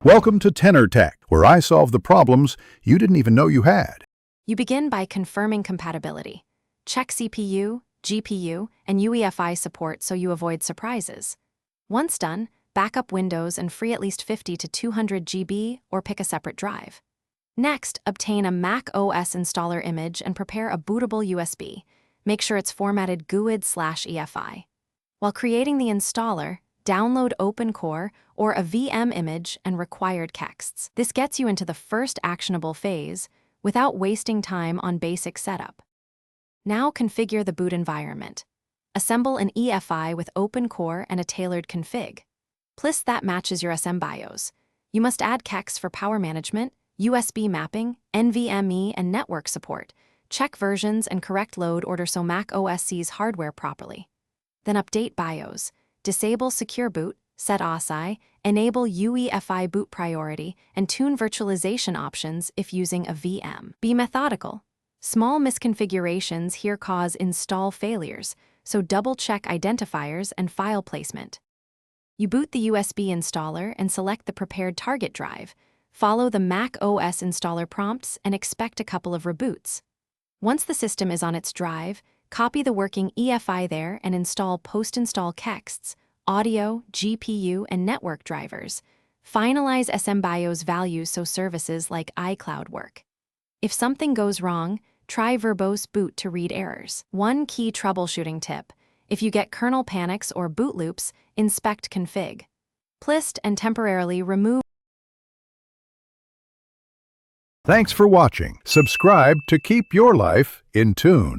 Welcome to Tenor Tech, where I solve the problems you didn't even know you had. You begin by confirming compatibility. Check CPU, GPU, and UEFI support so you avoid surprises. Once done, back up Windows and free at least 50 to 200 GB or pick a separate drive. Next, obtain a Mac OS installer image and prepare a bootable USB. Make sure it's formatted GUID/EFI. While creating the installer, download OpenCore or a VM image and required kexts. This gets you into the first actionable phase without wasting time on basic setup. Now configure the boot environment. Assemble an EFI with OpenCore and a tailored config. List that matches your SM BIOS. You must add kexts for power management, USB mapping, NVMe, and network support. Check versions and correct load order so Mac OS sees hardware properly. Then update BIOS. Disable Secure Boot, set OSI, enable UEFI boot priority, and tune virtualization options if using a VM. Be methodical. Small misconfigurations here cause install failures, so double-check identifiers and file placement. You boot the USB installer and select the prepared target drive. Follow the Mac OS installer prompts and expect a couple of reboots. Once the system is on its drive, copy the working EFI there and install post-install kexts, audio, GPU, and network drivers. Finalize SM BIOS values so services like iCloud work. If something goes wrong, try verbose boot to read errors. One key troubleshooting tip: if you get kernel panics or boot loops, inspect config. List and temporarily remove. Thanks for watching. Subscribe to keep your life in tune.